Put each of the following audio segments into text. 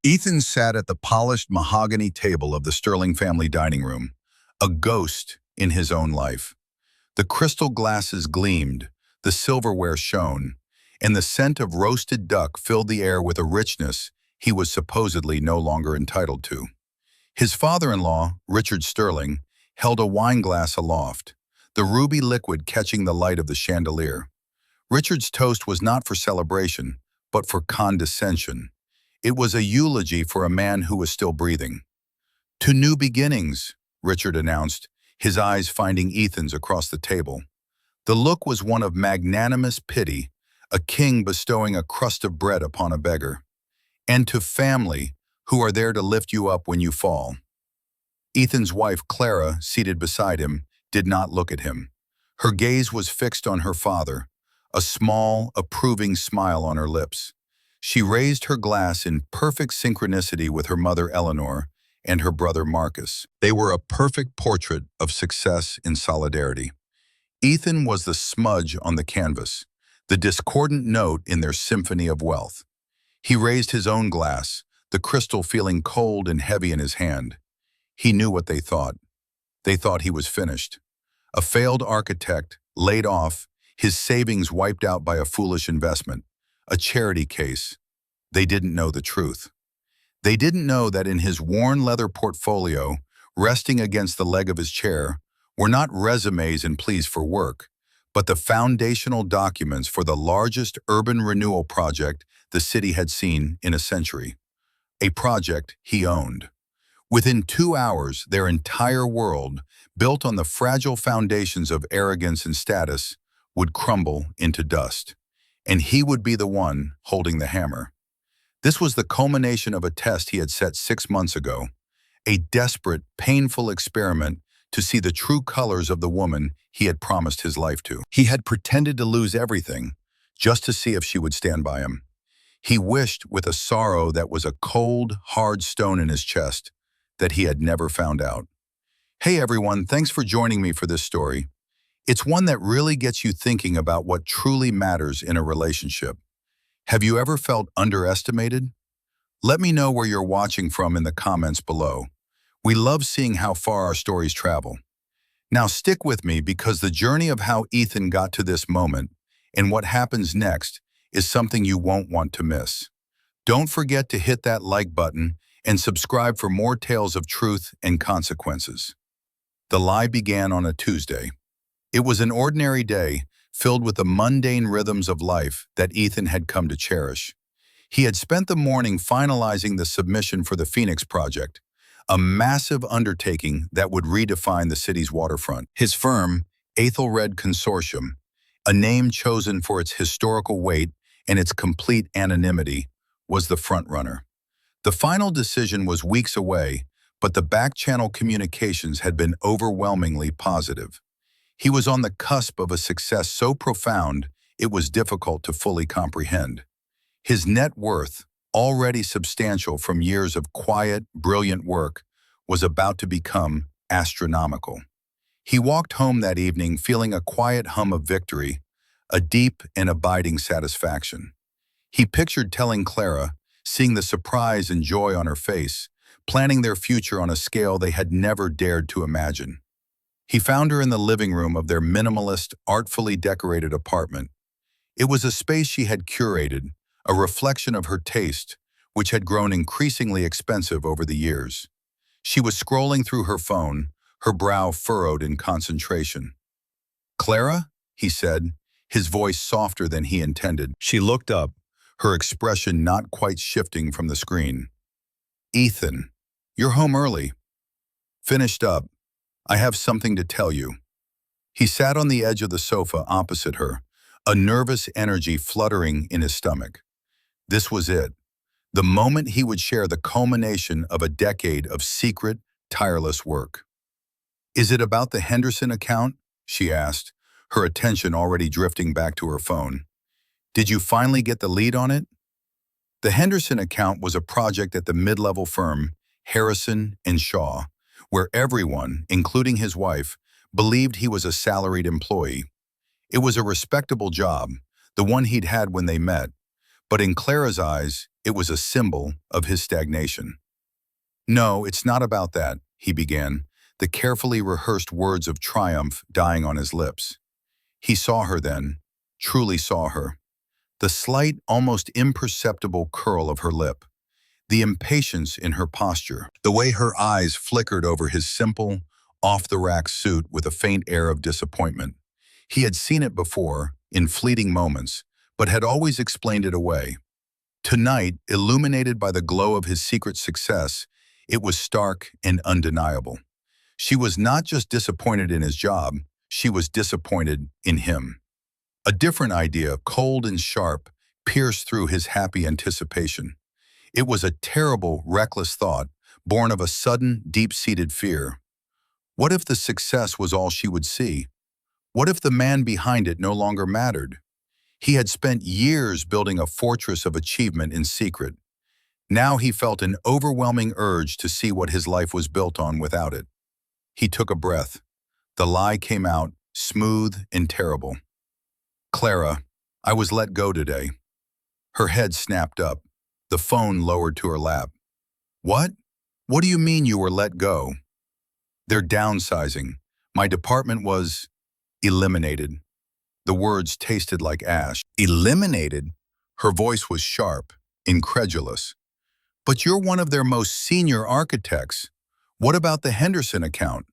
Ethan sat at the polished mahogany table of the Sterling family dining room, a ghost in his own life. The crystal glasses gleamed, the silverware shone, and the scent of roasted duck filled the air with a richness he was supposedly no longer entitled to. His father-in-law, Richard Sterling, held a wineglass aloft, the ruby liquid catching the light of the chandelier. Richard's toast was not for celebration, but for condescension. It was a eulogy for a man who was still breathing. "To new beginnings," Richard announced, his eyes finding Ethan's across the table. The look was one of magnanimous pity, a king bestowing a crust of bread upon a beggar. "And to family, who are there to lift you up when you fall." Ethan's wife, Clara, seated beside him, did not look at him. Her gaze was fixed on her father, a small, approving smile on her lips. She raised her glass in perfect synchronicity with her mother Eleanor and her brother Marcus. They were a perfect portrait of success in solidarity. Ethan was the smudge on the canvas, the discordant note in their symphony of wealth. He raised his own glass, the crystal feeling cold and heavy in his hand. He knew what they thought. They thought he was finished. A failed architect, laid off, his savings wiped out by a foolish investment, a charity case. They didn't know the truth. They didn't know that in his worn leather portfolio, resting against the leg of his chair, were not resumes and pleas for work, but the foundational documents for the largest urban renewal project the city had seen in a century. A project he owned. Within 2 hours, their entire world, built on the fragile foundations of arrogance and status, would crumble into dust. And he would be the one holding the hammer. This was the culmination of a test he had set 6 months ago, a desperate, painful experiment to see the true colors of the woman he had promised his life to. He had pretended to lose everything, just to see if she would stand by him. He wished with a sorrow that was a cold, hard stone in his chest that he had never found out. Hey everyone, thanks for joining me for this story. It's one that really gets you thinking about what truly matters in a relationship. Have you ever felt underestimated? Let me know where you're watching from in the comments below. We love seeing how far our stories travel. Now stick with me because the journey of how Ethan got to this moment and what happens next is something you won't want to miss. Don't forget to hit that like button and subscribe for more tales of truth and consequences. The lie began on a Tuesday. It was an ordinary day, filled with the mundane rhythms of life that Ethan had come to cherish. He had spent the morning finalizing the submission for the Phoenix Project, a massive undertaking that would redefine the city's waterfront. His firm, Ethelred Consortium, a name chosen for its historical weight and its complete anonymity, was the frontrunner. The final decision was weeks away, but the back-channel communications had been overwhelmingly positive. He was on the cusp of a success so profound it was difficult to fully comprehend. His net worth, already substantial from years of quiet, brilliant work, was about to become astronomical. He walked home that evening feeling a quiet hum of victory, a deep and abiding satisfaction. He pictured telling Clara, seeing the surprise and joy on her face, planning their future on a scale they had never dared to imagine. He found her in the living room of their minimalist, artfully decorated apartment. It was a space she had curated, a reflection of her taste, which had grown increasingly expensive over the years. She was scrolling through her phone, her brow furrowed in concentration. "Clara?" he said, his voice softer than he intended. She looked up, her expression not quite shifting from the screen. "Ethan, you're home early." "Finished up. I have something to tell you." He sat on the edge of the sofa opposite her, a nervous energy fluttering in his stomach. This was it, the moment he would share the culmination of a decade of secret, tireless work. "Is it about the Henderson account?" she asked, her attention already drifting back to her phone. "Did you finally get the lead on it?" The Henderson account was a project at the mid-level firm, Harrison and Shaw, where everyone, including his wife, believed he was a salaried employee. It was a respectable job, the one he'd had when they met, but in Clara's eyes, it was a symbol of his stagnation. "No, it's not about that," he began, the carefully rehearsed words of triumph dying on his lips. He saw her then, truly saw her. The slight, almost imperceptible curl of her lip, the impatience in her posture, the way her eyes flickered over his simple, off-the-rack suit with a faint air of disappointment. He had seen it before, in fleeting moments, but had always explained it away. Tonight, illuminated by the glow of his secret success, it was stark and undeniable. She was not just disappointed in his job, she was disappointed in him. A different idea, cold and sharp, pierced through his happy anticipation. It was a terrible, reckless thought, born of a sudden, deep-seated fear. What if the success was all she would see? What if the man behind it no longer mattered? He had spent years building a fortress of achievement in secret. Now he felt an overwhelming urge to see what his life was built on without it. He took a breath. The lie came out, smooth and terrible. "Clara, I was let go today." Her head snapped up. The phone lowered to her lap. "What? What do you mean you were let go?" "They're downsizing. My department was eliminated." The words tasted like ash. "Eliminated?" Her voice was sharp, incredulous. "But you're one of their most senior architects. What about the Henderson account?"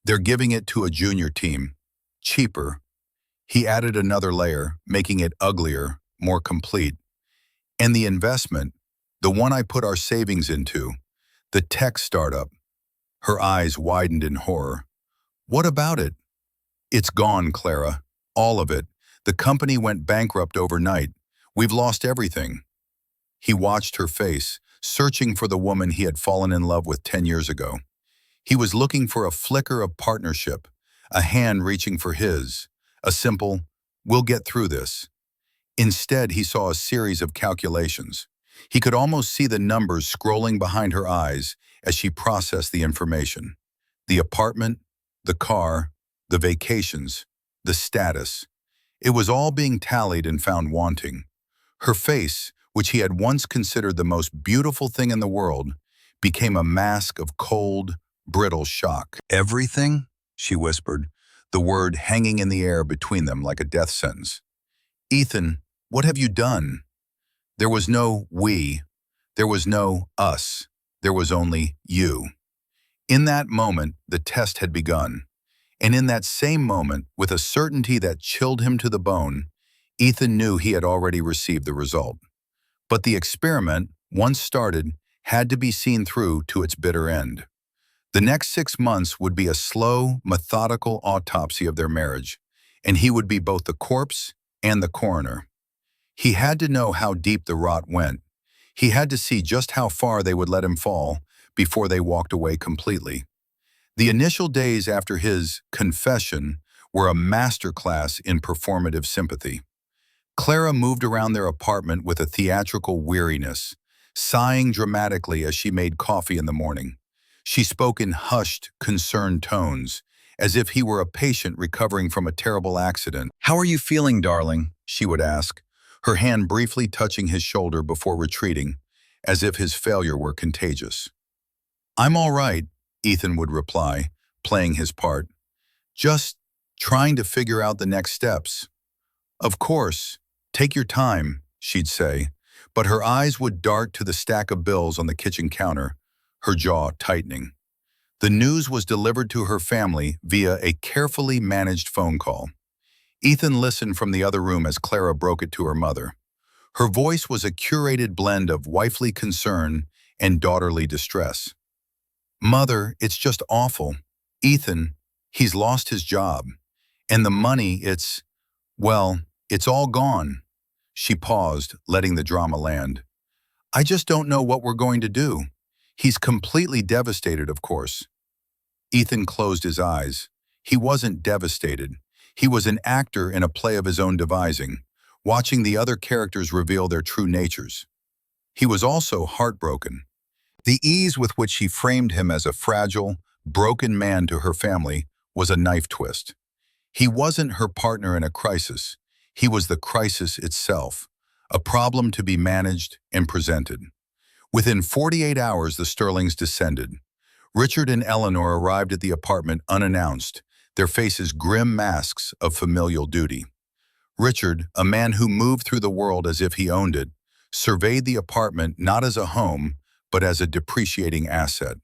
"They're giving it to a junior team. Cheaper." He added another layer, making it uglier, more complete. "And the investment, the one I put our savings into, the tech startup." Her eyes widened in horror. "What about it?" "It's gone, Clara. All of it. The company went bankrupt overnight. We've lost everything." He watched her face, searching for the woman he had fallen in love with 10 years ago. He was looking for a flicker of partnership, a hand reaching for his, a simple, "We'll get through this." Instead, he saw a series of calculations. He could almost see the numbers scrolling behind her eyes as she processed the information. The apartment, the car, the vacations, the status. It was all being tallied and found wanting. Her face, which he had once considered the most beautiful thing in the world, became a mask of cold, brittle shock. "Everything?" she whispered, the word hanging in the air between them like a death sentence. "Ethan, what have you done?" There was no we. There was no us. There was only you. In that moment, the test had begun. And in that same moment, with a certainty that chilled him to the bone, Ethan knew he had already received the result. But the experiment, once started, had to be seen through to its bitter end. The next 6 months would be a slow, methodical autopsy of their marriage, and he would be both the corpse and the coroner. He had to know how deep the rot went. He had to see just how far they would let him fall before they walked away completely. The initial days after his confession were a masterclass in performative sympathy. Clara moved around their apartment with a theatrical weariness, sighing dramatically as she made coffee in the morning. She spoke in hushed, concerned tones, as if he were a patient recovering from a terrible accident. "How are you feeling, darling?" she would ask, her hand briefly touching his shoulder before retreating, as if his failure were contagious. "I'm all right," Ethan would reply, playing his part. "Just trying to figure out the next steps." "Of course, take your time," she'd say, but her eyes would dart to the stack of bills on the kitchen counter, her jaw tightening. The news was delivered to her family via a carefully managed phone call. Ethan listened from the other room as Clara broke it to her mother. Her voice was a curated blend of wifely concern and daughterly distress. "Mother, it's just awful. Ethan, he's lost his job. And the money, well, it's all gone." She paused, letting the drama land. "I just don't know what we're going to do. He's completely devastated, of course." Ethan closed his eyes. He wasn't devastated. He was an actor in a play of his own devising, watching the other characters reveal their true natures. He was also heartbroken. The ease with which she framed him as a fragile, broken man to her family was a knife twist. He wasn't her partner in a crisis. He was the crisis itself, a problem to be managed and presented. Within 48 hours, the Sterlings descended. Richard and Eleanor arrived at the apartment unannounced, their faces grim masks of familial duty. Richard, a man who moved through the world as if he owned it, surveyed the apartment not as a home, but as a depreciating asset.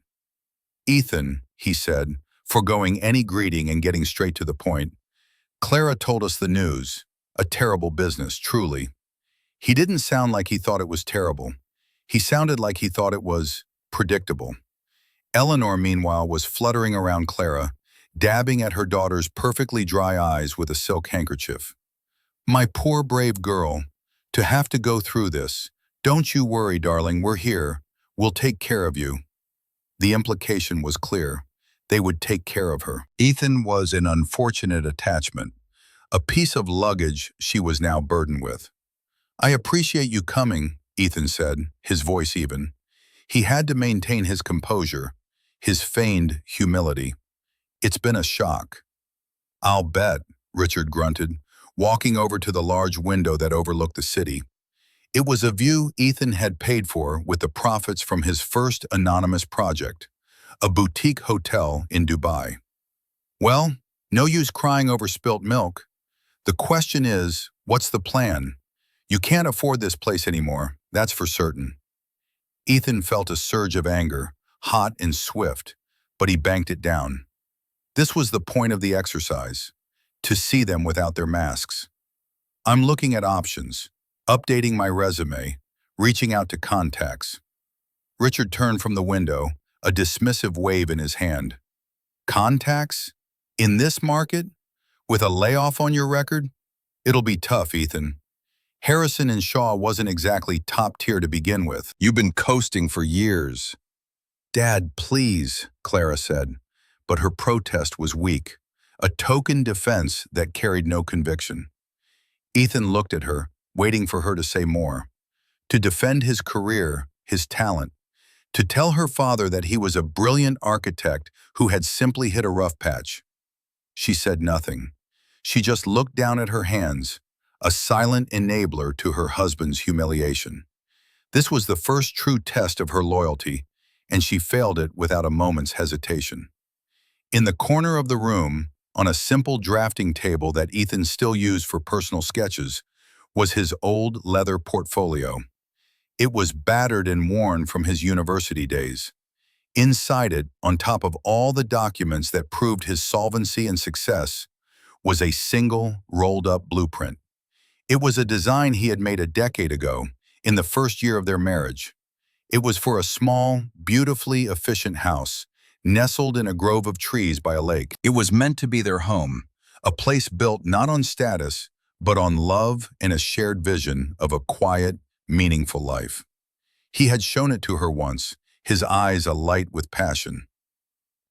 "Ethan," he said, foregoing any greeting and getting straight to the point, "Clara told us the news. A terrible business, truly." He didn't sound like he thought it was terrible. He sounded like he thought it was predictable. Eleanor, meanwhile, was fluttering around Clara, dabbing at her daughter's perfectly dry eyes with a silk handkerchief. "My poor brave girl, to have to go through this. Don't you worry, darling, we're here. We'll take care of you." The implication was clear. They would take care of her. Ethan was an unfortunate attachment, a piece of luggage she was now burdened with. "I appreciate you coming," Ethan said, his voice even. He had to maintain his composure, his feigned humility. "It's been a shock." "I'll bet," Richard grunted, walking over to the large window that overlooked the city. It was a view Ethan had paid for with the profits from his first anonymous project, a boutique hotel in Dubai. "Well, no use crying over spilt milk. The question is, what's the plan? You can't afford this place anymore, that's for certain." Ethan felt a surge of anger, hot and swift, but he banked it down. This was the point of the exercise, to see them without their masks. "I'm looking at options, updating my resume, reaching out to contacts." Richard turned from the window, a dismissive wave in his hand. "Contacts? In this market? With a layoff on your record? It'll be tough, Ethan. Harrison and Shaw wasn't exactly top tier to begin with. You've been coasting for years." "Dad, please," Clara said, but her protest was weak, a token defense that carried no conviction. Ethan looked at her, waiting for her to say more. To defend his career, his talent, to tell her father that he was a brilliant architect who had simply hit a rough patch. She said nothing. She just looked down at her hands, a silent enabler to her husband's humiliation. This was the first true test of her loyalty, and she failed it without a moment's hesitation. In the corner of the room, on a simple drafting table that Ethan still used for personal sketches, was his old leather portfolio. It was battered and worn from his university days. Inside it, on top of all the documents that proved his solvency and success, was a single, rolled-up blueprint. It was a design he had made a decade ago, in the first year of their marriage. It was for a small, beautifully efficient house, nestled in a grove of trees by a lake. It was meant to be their home, a place built not on status, but on love and a shared vision of a quiet, meaningful life. He had shown it to her once, his eyes alight with passion.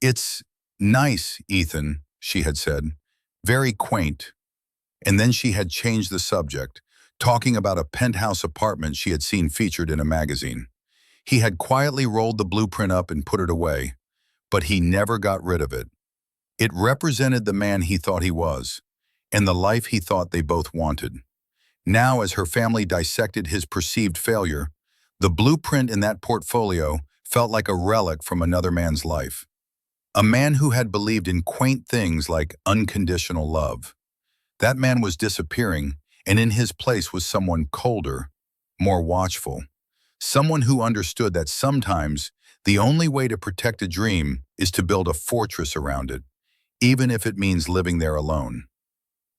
"It's nice, Ethan," she had said, "very quaint." And then she had changed the subject, talking about a penthouse apartment she had seen featured in a magazine. He had quietly rolled the blueprint up and put it away, but he never got rid of it. It represented the man he thought he was, and the life he thought they both wanted. Now, as her family dissected his perceived failure, the blueprint in that portfolio felt like a relic from another man's life. A man who had believed in quaint things like unconditional love. That man was disappearing, and in his place was someone colder, more watchful. Someone who understood that sometimes the only way to protect a dream is to build a fortress around it, even if it means living there alone.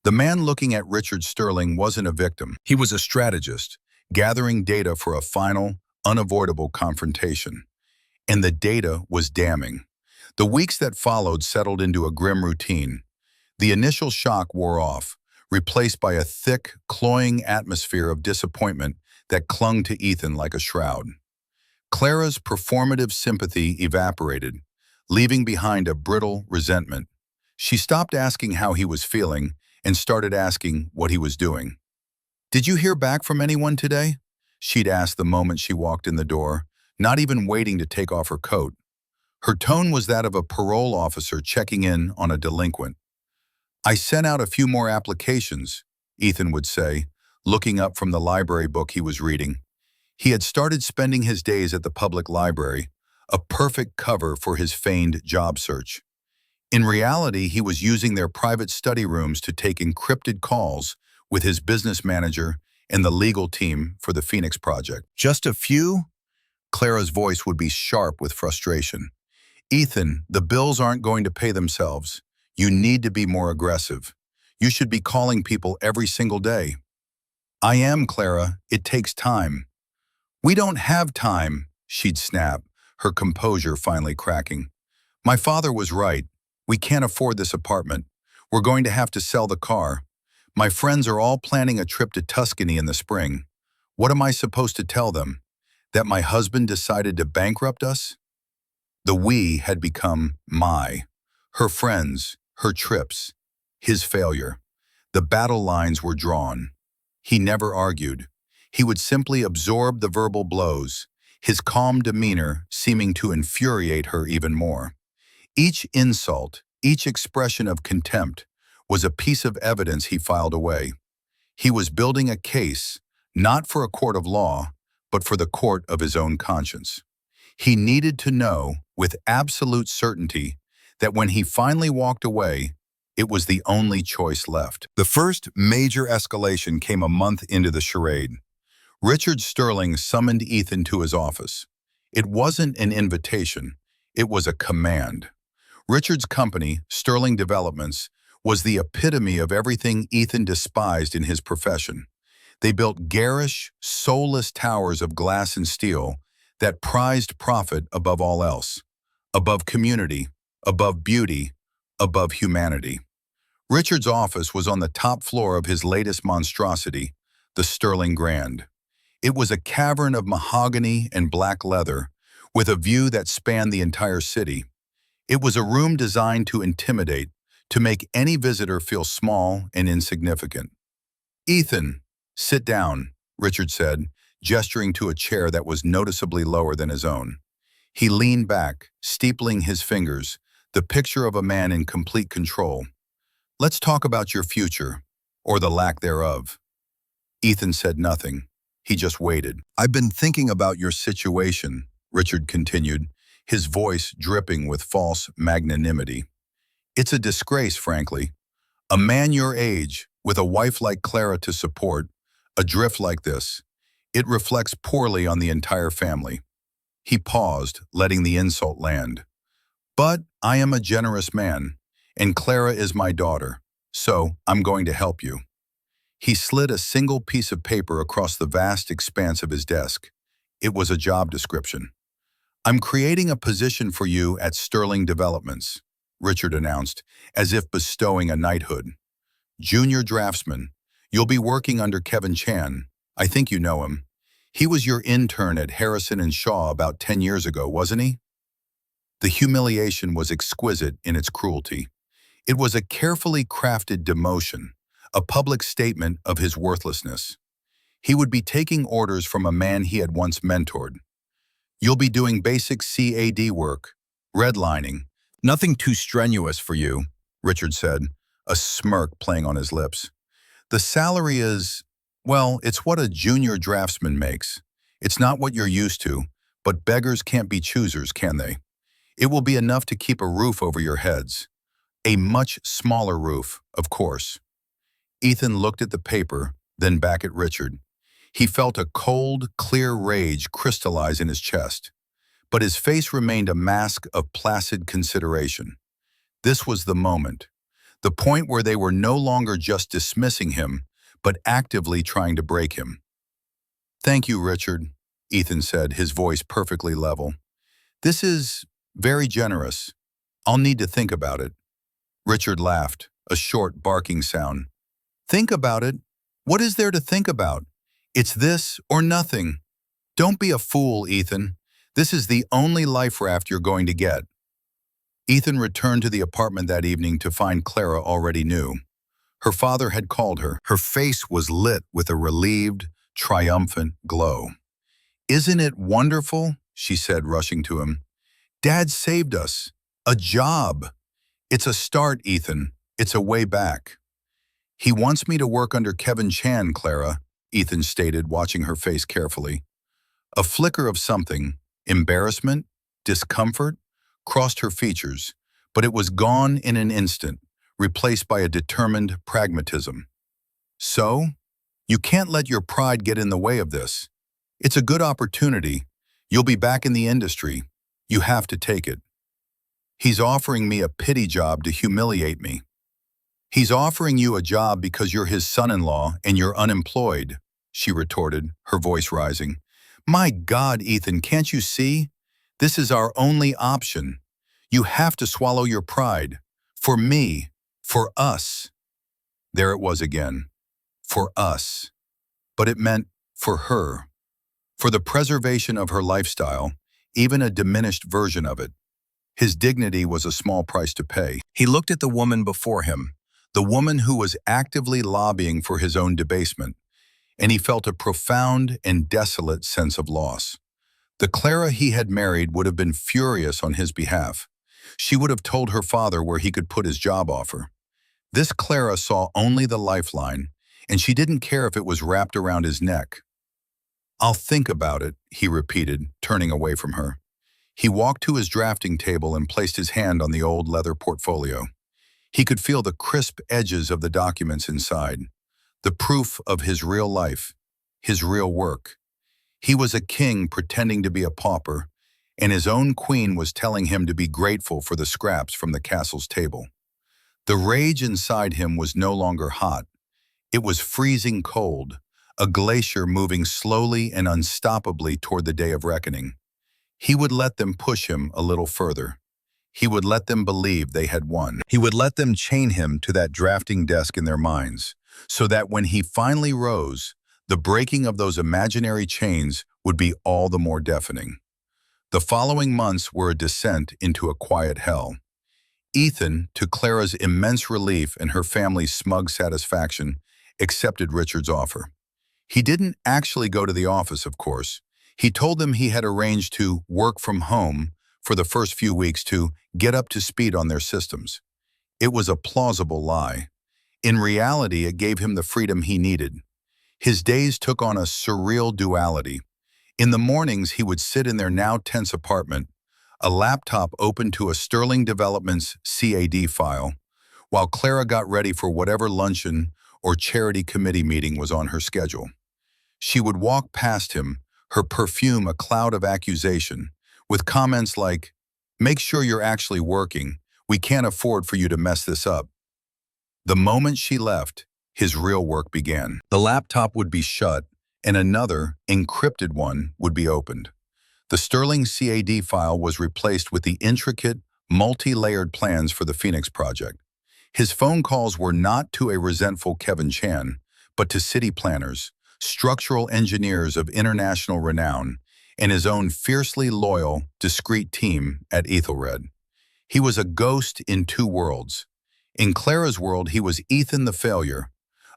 The man looking at Richard Sterling wasn't a victim. He was a strategist, gathering data for a final, unavoidable confrontation. And the data was damning. The weeks that followed settled into a grim routine. The initial shock wore off, replaced by a thick, cloying atmosphere of disappointment that clung to Ethan like a shroud. Clara's performative sympathy evaporated, leaving behind a brittle resentment. She stopped asking how he was feeling and started asking what he was doing. "Did you hear back from anyone today?" she'd asked the moment she walked in the door, not even waiting to take off her coat. Her tone was that of a parole officer checking in on a delinquent. "I sent out a few more applications," Ethan would say, looking up from the library book he was reading. He had started spending his days at the public library, a perfect cover for his feigned job search. In reality, he was using their private study rooms to take encrypted calls with his business manager and the legal team for the Phoenix Project. Just a few? Clara's voice would be sharp with frustration. Ethan, the bills aren't going to pay themselves. You need to be more aggressive. You should be calling people every single day. I am, Clara. It takes time. We don't have time, she'd snap, her composure finally cracking. My father was right. We can't afford this apartment. We're going to have to sell the car. My friends are all planning a trip to Tuscany in the spring. What am I supposed to tell them? That my husband decided to bankrupt us? The we had become my. Her friends, her trips, his failure. The battle lines were drawn. He never argued. He would simply absorb the verbal blows, his calm demeanor seeming to infuriate her even more. Each insult, each expression of contempt, was a piece of evidence he filed away. He was building a case, not for a court of law, but for the court of his own conscience. He needed to know, with absolute certainty, that when he finally walked away, it was the only choice left. The first major escalation came a month into the charade. Richard Sterling summoned Ethan to his office. It wasn't an invitation, it was a command. Richard's company, Sterling Developments, was the epitome of everything Ethan despised in his profession. They built garish, soulless towers of glass and steel that prized profit above all else, above community, above beauty, above humanity. Richard's office was on the top floor of his latest monstrosity, the Sterling Grand. It was a cavern of mahogany and black leather, with a view that spanned the entire city. It was a room designed to intimidate, to make any visitor feel small and insignificant. Ethan, sit down, Richard said, gesturing to a chair that was noticeably lower than his own. He leaned back, steepling his fingers, the picture of a man in complete control. Let's talk about your future, or the lack thereof. Ethan said nothing. He just waited. I've been thinking about your situation, Richard continued, his voice dripping with false magnanimity. It's a disgrace, frankly. A man your age, with a wife like Clara to support, adrift like this. It reflects poorly on the entire family. He paused, letting the insult land. But I am a generous man, and Clara is my daughter, so I'm going to help you. He slid a single piece of paper across the vast expanse of his desk. It was a job description. I'm creating a position for you at Sterling Developments, Richard announced, as if bestowing a knighthood. Junior draftsman. You'll be working under Kevin Chan. I think you know him. He was your intern at Harrison and Shaw about 10 years ago, wasn't he? The humiliation was exquisite in its cruelty. It was a carefully crafted demotion, a public statement of his worthlessness. He would be taking orders from a man he had once mentored. You'll be doing basic CAD work, redlining. Nothing too strenuous for you, Richard said, a smirk playing on his lips. The salary is, well, it's what a junior draftsman makes. It's not what you're used to, but beggars can't be choosers, can they? It will be enough to keep a roof over your heads. A much smaller roof, of course. Ethan looked at the paper, then back at Richard. He felt a cold, clear rage crystallize in his chest, but his face remained a mask of placid consideration. This was the moment, the point where they were no longer just dismissing him, but actively trying to break him. Thank you, Richard, Ethan said, his voice perfectly level. This is very generous. I'll need to think about it. Richard laughed, a short barking sound. Think about it? What is there to think about? It's this or nothing. Don't be a fool, Ethan. This is the only life raft you're going to get. Ethan returned to the apartment that evening to find Clara already knew. Her father had called her. Her face was lit with a relieved, triumphant glow. Isn't it wonderful? She said, rushing to him. Dad saved us. A job. It's a start, Ethan. It's a way back. He wants me to work under Kevin Chan, Clara. Ethan stated, watching her face carefully. A flicker of something, embarrassment, discomfort, crossed her features, but it was gone in an instant, replaced by a determined pragmatism. So, you can't let your pride get in the way of this. It's a good opportunity. You'll be back in the industry. You have to take it. He's offering me a pity job to humiliate me. He's offering you a job because you're his son-in-law and you're unemployed, she retorted, her voice rising. My God, Ethan, can't you see? This is our only option. You have to swallow your pride. For me. For us. There it was again. For us. But it meant for her. For the preservation of her lifestyle, even a diminished version of it. His dignity was a small price to pay. He looked at the woman before him, the woman who was actively lobbying for his own debasement, and he felt a profound and desolate sense of loss. The Clara he had married would have been furious on his behalf. She would have told her father where he could put his job offer. This Clara saw only the lifeline, and she didn't care if it was wrapped around his neck. I'll think about it, he repeated, turning away from her. He walked to his drafting table and placed his hand on the old leather portfolio. He could feel the crisp edges of the documents inside, the proof of his real life, his real work. He was a king pretending to be a pauper, and his own queen was telling him to be grateful for the scraps from the castle's table. The rage inside him was no longer hot. It was freezing cold, a glacier moving slowly and unstoppably toward the day of reckoning. He would let them push him a little further. He would let them believe they had won. He would let them chain him to that drafting desk in their minds, so that when he finally rose, the breaking of those imaginary chains would be all the more deafening. The following months were a descent into a quiet hell. Ethan, to Clara's immense relief and her family's smug satisfaction, accepted Richard's offer. He didn't actually go to the office, of course. He told them he had arranged to work from home for the first few weeks to get up to speed on their systems. It was a plausible lie. In reality, it gave him the freedom he needed. His days took on a surreal duality. In the mornings, he would sit in their now tense apartment, a laptop open to a Sterling Developments CAD file, while Clara got ready for whatever luncheon or charity committee meeting was on her schedule. She would walk past him, her perfume a cloud of accusation, with comments like, "Make sure you're actually working. We can't afford for you to mess this up." The moment she left, his real work began. The laptop would be shut, and another, encrypted one, would be opened. The Sterling CAD file was replaced with the intricate, multi-layered plans for the Phoenix project. His phone calls were not to a resentful Kevin Chan, but to city planners, structural engineers of international renown, and his own fiercely loyal, discreet team at Ethelred. He was a ghost in two worlds. In Clara's world, he was Ethan the failure,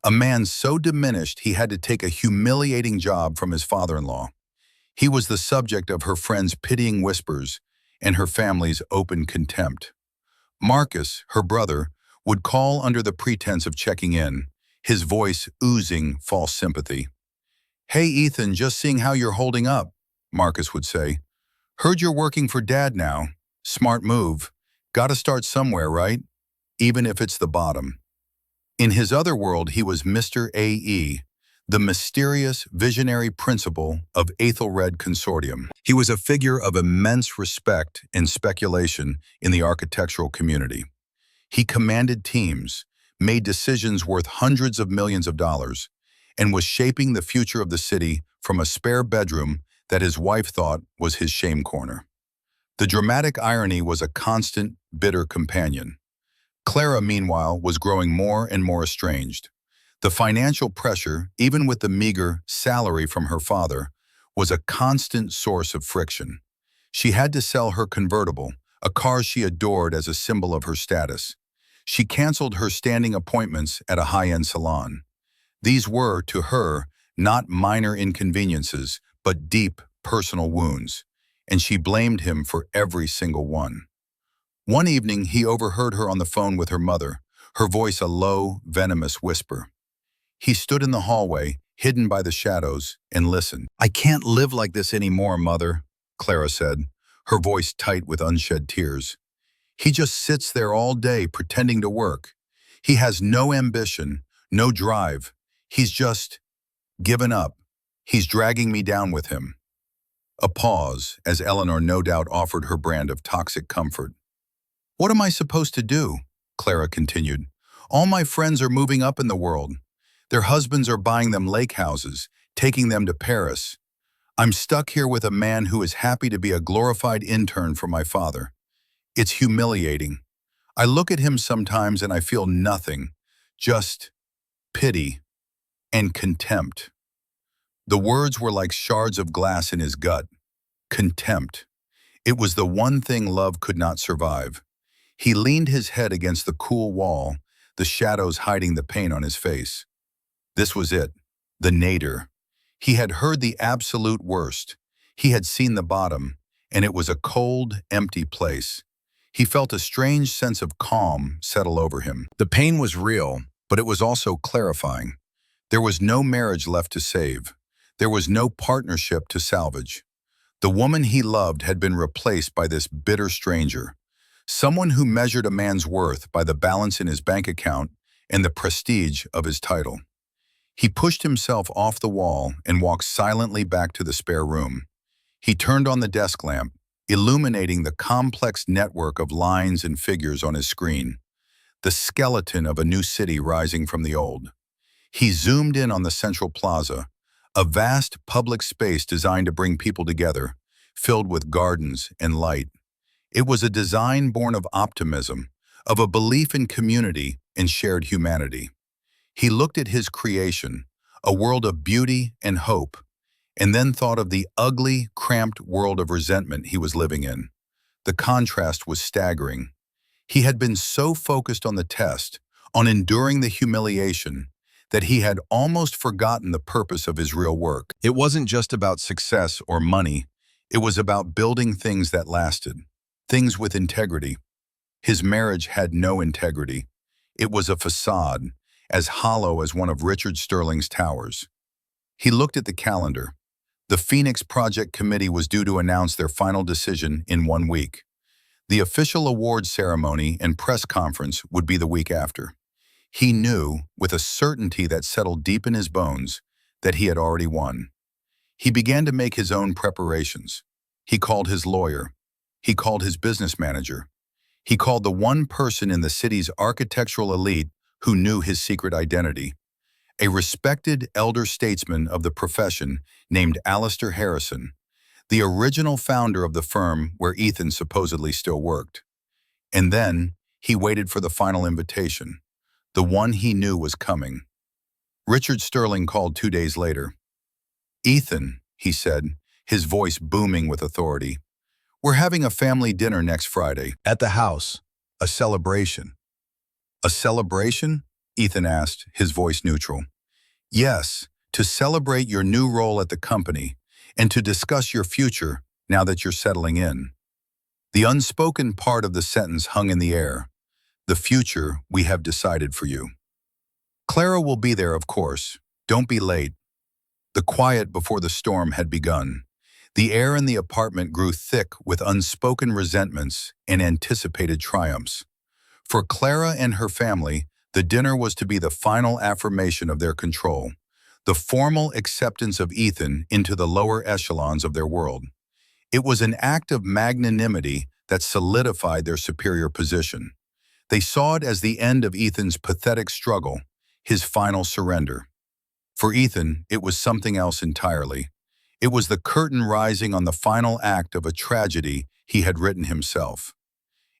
a man so diminished he had to take a humiliating job from his father-in-law. He was the subject of her friends' pitying whispers and her family's open contempt. Marcus, her brother, would call under the pretense of checking in, his voice oozing false sympathy. "Hey, Ethan, just seeing how you're holding up," Marcus would say. "Heard you're working for Dad now. Smart move. Gotta start somewhere, right? Even if it's the bottom." In his other world, he was Mr. A.E., the mysterious, visionary principal of Ethelred Consortium. He was a figure of immense respect and speculation in the architectural community. He commanded teams, made decisions worth hundreds of millions of dollars, and was shaping the future of the city from a spare bedroom that his wife thought was his shame corner. The dramatic irony was a constant, bitter companion. Clara, meanwhile, was growing more and more estranged. The financial pressure, even with the meager salary from her father, was a constant source of friction. She had to sell her convertible, a car she adored as a symbol of her status. She canceled her standing appointments at a high-end salon. These were, to her, not minor inconveniences, but deep personal wounds, and she blamed him for every single one. One evening, he overheard her on the phone with her mother, her voice a low, venomous whisper. He stood in the hallway, hidden by the shadows, and listened. "I can't live like this anymore, Mother," Clara said, her voice tight with unshed tears. "He just sits there all day pretending to work. He has no ambition, no drive. He's just given up. He's dragging me down with him." A pause, as Eleanor no doubt offered her brand of toxic comfort. "What am I supposed to do?" Clara continued. "All my friends are moving up in the world. Their husbands are buying them lake houses, taking them to Paris. I'm stuck here with a man who is happy to be a glorified intern for my father. It's humiliating. I look at him sometimes and I feel nothing, just pity and contempt." The words were like shards of glass in his gut. Contempt. It was the one thing love could not survive. He leaned his head against the cool wall, the shadows hiding the pain on his face. This was it, the nadir. He had heard the absolute worst. He had seen the bottom, and it was a cold, empty place. He felt a strange sense of calm settle over him. The pain was real, but it was also clarifying. There was no marriage left to save. There was no partnership to salvage. The woman he loved had been replaced by this bitter stranger, someone who measured a man's worth by the balance in his bank account and the prestige of his title. He pushed himself off the wall and walked silently back to the spare room. He turned on the desk lamp, illuminating the complex network of lines and figures on his screen, the skeleton of a new city rising from the old. He zoomed in on the central plaza, a vast public space designed to bring people together, filled with gardens and light. It was a design born of optimism, of a belief in community and shared humanity. He looked at his creation, a world of beauty and hope, and then thought of the ugly, cramped world of resentment he was living in. The contrast was staggering. He had been so focused on the test, on enduring the humiliation, that he had almost forgotten the purpose of his real work. It wasn't just about success or money. It was about building things that lasted, things with integrity. His marriage had no integrity. It was a facade, as hollow as one of Richard Sterling's towers. He looked at the calendar. The Phoenix Project Committee was due to announce their final decision in 1 week. The official awards ceremony and press conference would be the week after. He knew, with a certainty that settled deep in his bones, that he had already won. He began to make his own preparations. He called his lawyer. He called his business manager. He called the one person in the city's architectural elite who knew his secret identity, a respected elder statesman of the profession named Alistair Harrison, the original founder of the firm where Ethan supposedly still worked. And then he waited for the final invitation, the one he knew was coming. Richard Sterling called 2 days later. "Ethan," he said, his voice booming with authority, "we're having a family dinner next Friday at the house, a celebration." "A celebration?" Ethan asked, his voice neutral. "Yes, to celebrate your new role at the company and to discuss your future now that you're settling in." The unspoken part of the sentence hung in the air. "The future we have decided for you." "Clara will be there, of course. Don't be late." The quiet before the storm had begun. The air in the apartment grew thick with unspoken resentments and anticipated triumphs. For Clara and her family, the dinner was to be the final affirmation of their control, the formal acceptance of Ethan into the lower echelons of their world. It was an act of magnanimity that solidified their superior position. They saw it as the end of Ethan's pathetic struggle, his final surrender. For Ethan, it was something else entirely. It was the curtain rising on the final act of a tragedy he had written himself.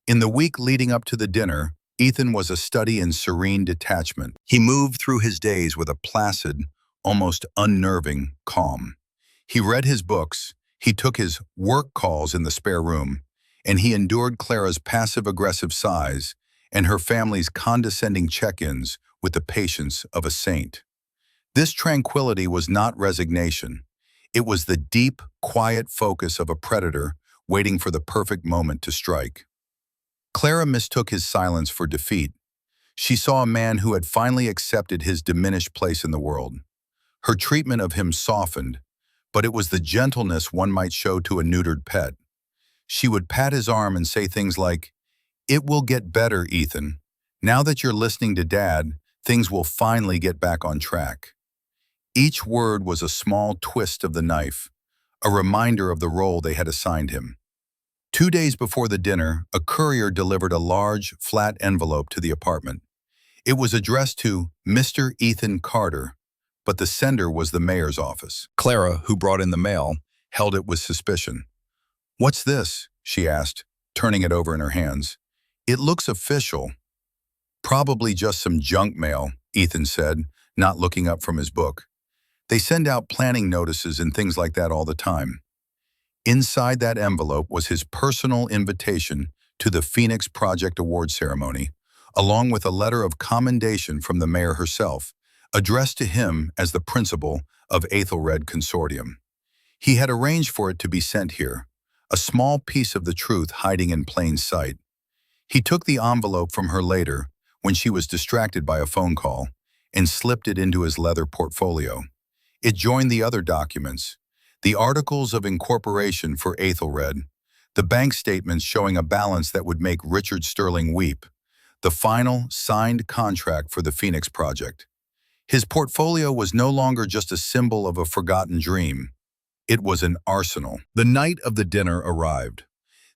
In the week leading up to the dinner, Ethan was a study in serene detachment. He moved through his days with a placid, almost unnerving calm. He read his books, he took his work calls in the spare room, and he endured Clara's passive-aggressive sighs and her family's condescending check-ins with the patience of a saint. This tranquility was not resignation. It was the deep, quiet focus of a predator waiting for the perfect moment to strike. Clara mistook his silence for defeat. She saw a man who had finally accepted his diminished place in the world. Her treatment of him softened, but it was the gentleness one might show to a neutered pet. She would pat his arm and say things like, "It will get better, Ethan. Now that you're listening to Dad, things will finally get back on track." Each word was a small twist of the knife, a reminder of the role they had assigned him. 2 days before the dinner, a courier delivered a large, flat envelope to the apartment. It was addressed to Mr. Ethan Carter, but the sender was the mayor's office. Clara, who brought in the mail, held it with suspicion. "What's this?" she asked, turning it over in her hands. "It looks official." "Probably just some junk mail," Ethan said, not looking up from his book. "They send out planning notices and things like that all the time." Inside that envelope was his personal invitation to the Phoenix Project Award ceremony, along with a letter of commendation from the mayor herself, addressed to him as the principal of Aethelred Consortium. He had arranged for it to be sent here, a small piece of the truth hiding in plain sight. He took the envelope from her later, when she was distracted by a phone call, and slipped it into his leather portfolio. It joined the other documents, the articles of incorporation for Aethelred, the bank statements showing a balance that would make Richard Sterling weep, the final signed contract for the Phoenix Project. His portfolio was no longer just a symbol of a forgotten dream. It was an arsenal. The night of the dinner arrived.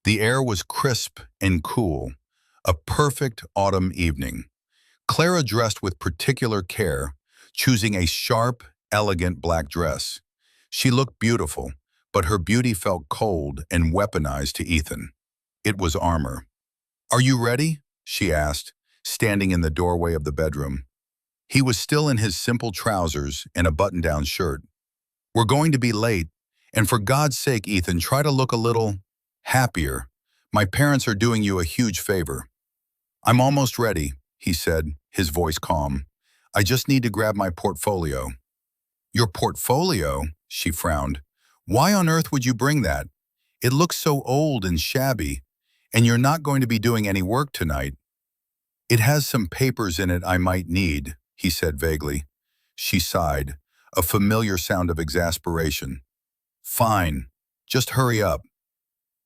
The air was crisp and cool, a perfect autumn evening. Clara dressed with particular care, choosing a sharp, elegant black dress. She looked beautiful, but her beauty felt cold and weaponized to Ethan. It was armor. "Are you ready?" she asked, standing in the doorway of the bedroom. He was still in his simple trousers and a button-down shirt. "We're going to be late, and for God's sake, Ethan, try to look a little happier. My parents are doing you a huge favor." "I'm almost ready," he said, his voice calm. "I just need to grab my portfolio." "Your portfolio?" she frowned. "Why on earth would you bring that? It looks so old and shabby, and you're not going to be doing any work tonight." "It has some papers in it I might need," he said vaguely. She sighed, a familiar sound of exasperation. "Fine, just hurry up."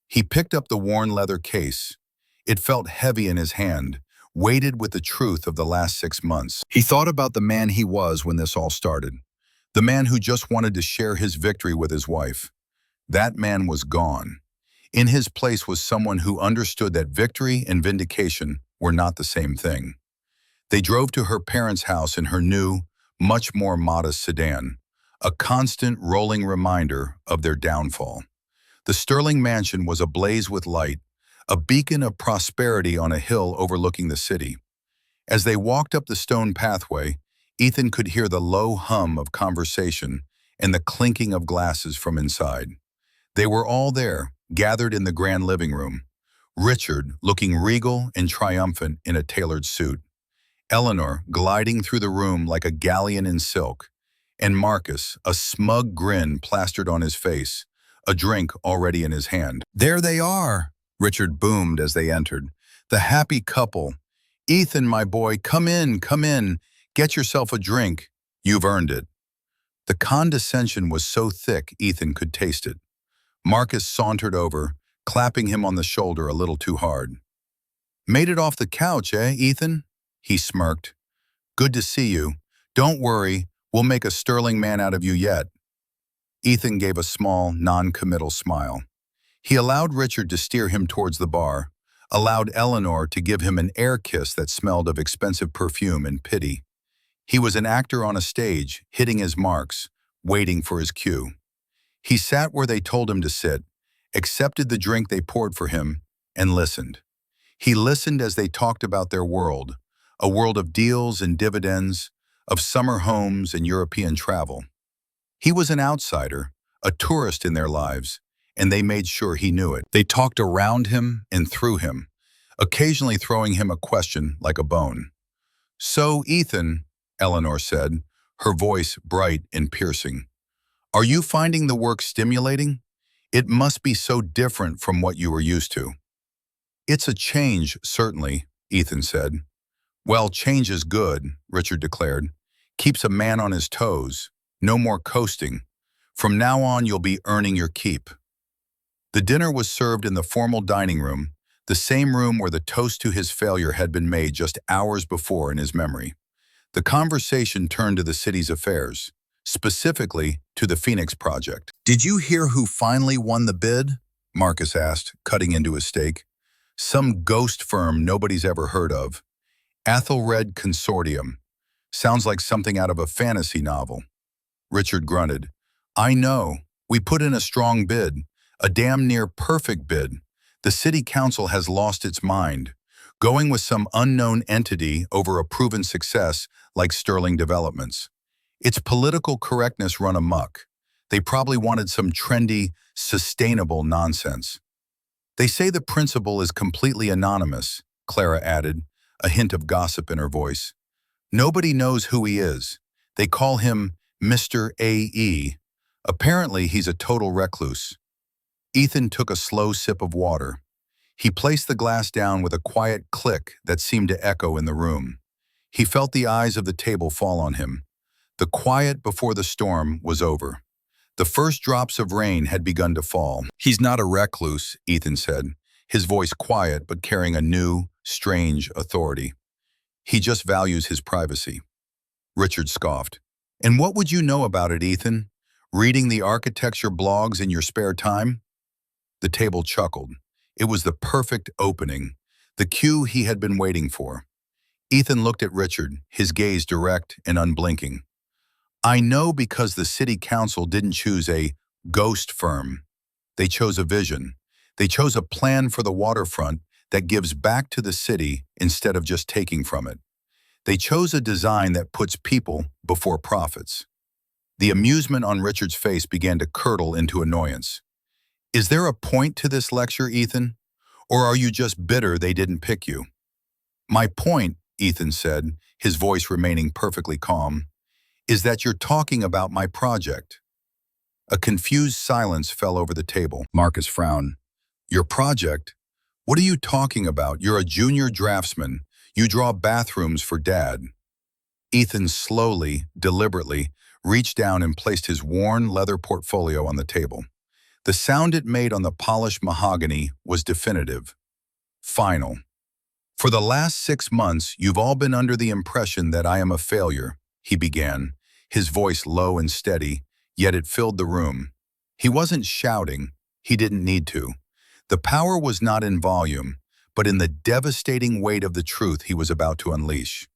He picked up the worn leather case. It felt heavy in his hand, weighted with the truth of the last 6 months. He thought about the man he was when this all started, the man who just wanted to share his victory with his wife. That man was gone. In his place was someone who understood that victory and vindication were not the same thing. They drove to her parents' house in her new, much more modest sedan, a constant rolling reminder of their downfall. The Sterling mansion was ablaze with light, a beacon of prosperity on a hill overlooking the city. As they walked up the stone pathway, Ethan could hear the low hum of conversation and the clinking of glasses from inside. They were all there, gathered in the grand living room. Richard, looking regal and triumphant in a tailored suit. Eleanor, gliding through the room like a galleon in silk. And Marcus, a smug grin plastered on his face, a drink already in his hand. "There they are," Richard boomed as they entered. "The happy couple. Ethan, my boy, come in, come in. Get yourself a drink. You've earned it." The condescension was so thick Ethan could taste it. Marcus sauntered over, clapping him on the shoulder a little too hard. "Made it off the couch, eh, Ethan?" He smirked. "Good to see you. Don't worry, we'll make a sterling man out of you yet." Ethan gave a small, non-committal smile. He allowed Richard to steer him towards the bar, allowed Eleanor to give him an air kiss that smelled of expensive perfume and pity. He was an actor on a stage, hitting his marks, waiting for his cue. He sat where they told him to sit, accepted the drink they poured for him, and listened. He listened as they talked about their world, a world of deals and dividends, of summer homes and European travel. He was an outsider, a tourist in their lives, and they made sure he knew it. They talked around him and through him, occasionally throwing him a question like a bone. "So, Ethan," Eleanor said, her voice bright and piercing, "are you finding the work stimulating? It must be so different from what you were used to." "It's a change, certainly," Ethan said. "Well, change is good," Richard declared. "Keeps a man on his toes." No more coasting. From now on, you'll be earning your keep. The dinner was served in the formal dining room, the same room where the toast to his failure had been made just hours before in his memory. The conversation turned to the city's affairs, specifically to the Phoenix Project. "Did you hear who finally won the bid?" Marcus asked, cutting into his steak. "Some ghost firm nobody's ever heard of. Athelred Consortium. Sounds like something out of a fantasy novel." Richard grunted. "I know. We put in a strong bid, a damn near perfect bid. The city council has lost its mind, going with some unknown entity over a proven success like Sterling Developments. It's political correctness run amok. They probably wanted some trendy, sustainable nonsense." "They say the principal is completely anonymous," Clara added, a hint of gossip in her voice. "Nobody knows who he is. They call him Mr. A.E. Apparently, he's a total recluse." Ethan took a slow sip of water. He placed the glass down with a quiet click that seemed to echo in the room. He felt the eyes of the table fall on him. The quiet before the storm was over. The first drops of rain had begun to fall. "He's not a recluse," Ethan said, his voice quiet but carrying a new, strange authority. "He just values his privacy." Richard scoffed. "And what would you know about it, Ethan? Reading the architecture blogs in your spare time?" The table chuckled. It was the perfect opening, the cue he had been waiting for. Ethan looked at Richard, his gaze direct and unblinking. "I know because the city council didn't choose a ghost firm. They chose a vision. They chose a plan for the waterfront that gives back to the city instead of just taking from it. They chose a design that puts people before profits." The amusement on Richard's face began to curdle into annoyance. "Is there a point to this lecture, Ethan? Or are you just bitter they didn't pick you?" "My point," Ethan said, his voice remaining perfectly calm, "is that you're talking about my project." A confused silence fell over the table. Marcus frowned. "Your project? What are you talking about? You're a junior draftsman. You draw bathrooms for Dad." Ethan slowly, deliberately, reached down and placed his worn leather portfolio on the table. The sound it made on the polished mahogany was definitive. Final. "For the last 6 months, you've all been under the impression that I am a failure," he began, his voice low and steady, yet it filled the room. He wasn't shouting. He didn't need to. The power was not in volume, but in the devastating weight of the truth he was about to unleash.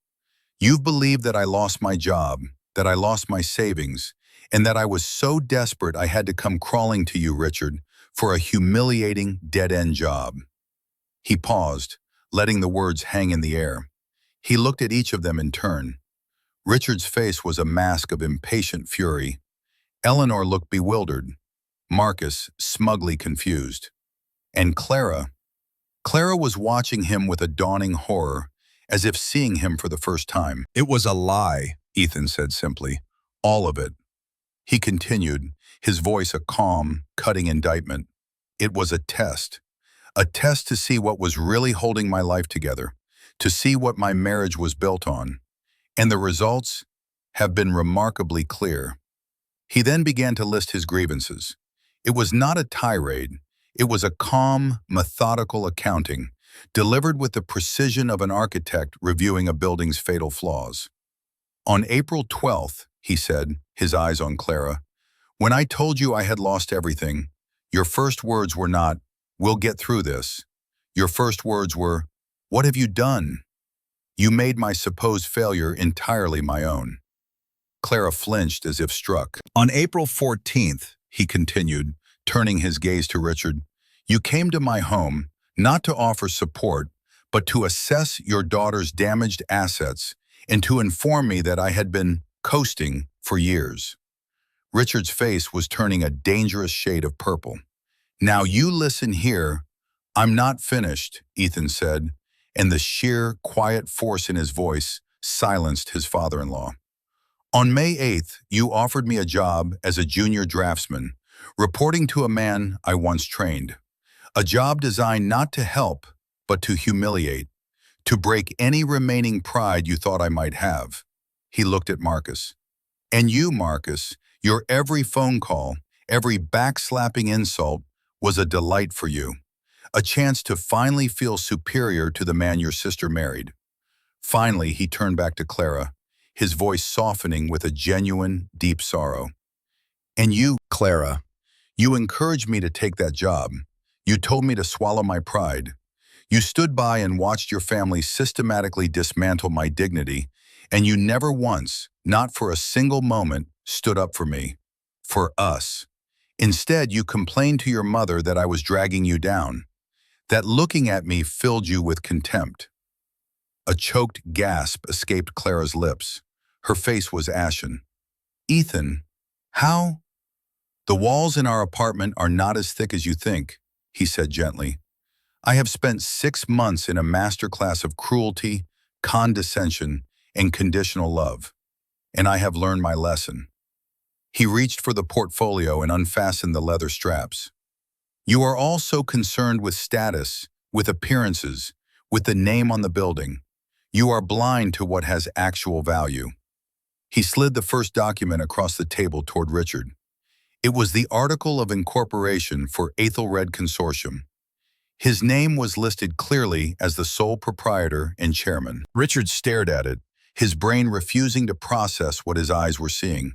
"You've believed that I lost my job, that I lost my savings, and that I was so desperate I had to come crawling to you, Richard, for a humiliating, dead-end job." He paused, letting the words hang in the air. He looked at each of them in turn. Richard's face was a mask of impatient fury. Eleanor looked bewildered. Marcus, smugly confused. And Clara was watching him with a dawning horror, as if seeing him for the first time. "It was a lie," Ethan said simply. "All of it." He continued, his voice a calm, cutting indictment. "It was a test to see what was really holding my life together, to see what my marriage was built on. And the results have been remarkably clear." He then began to list his grievances. It was not a tirade. It was a calm, methodical accounting, delivered with the precision of an architect reviewing a building's fatal flaws. "On April 12th, he said, his eyes on Clara, "when I told you I had lost everything, your first words were not, 'We'll get through this.' Your first words were, 'What have you done?' You made my supposed failure entirely my own." Clara flinched as if struck. "On April 14th, he continued, turning his gaze to Richard, "you came to my home, not to offer support, but to assess your daughter's damaged assets and to inform me that I had been coasting for years." Richard's face was turning a dangerous shade of purple. "Now you listen here. I'm not finished," Ethan said, and the sheer, quiet force in his voice silenced his father-in-law. "On May 8th, you offered me a job as a junior draftsman, reporting to a man I once trained. A job designed not to help, but to humiliate, to break any remaining pride you thought I might have." He looked at Marcus. And you, Marcus, your every phone call, every backslapping insult was a delight for you, a chance to finally feel superior to the man your sister married. Finally, he turned back to Clara, his voice softening with a genuine, deep sorrow. And you, Clara, you encouraged me to take that job. You told me to swallow my pride. You stood by and watched your family systematically dismantle my dignity, and you never once, not for a single moment, stood up for me, for us. Instead, you complained to your mother that I was dragging you down, that looking at me filled you with contempt. A choked gasp escaped Clara's lips. Her face was ashen. Ethan, how? The walls in our apartment are not as thick as you think, he said gently. I have spent 6 months in a masterclass of cruelty, condescension, and conditional love, and I have learned my lesson. He reached for the portfolio and unfastened the leather straps. You are all so concerned with status, with appearances, with the name on the building. You are blind to what has actual value. He slid the first document across the table toward Richard. It was the article of incorporation for Aethelred Consortium. His name was listed clearly as the sole proprietor and chairman. Richard stared at it, his brain refusing to process what his eyes were seeing.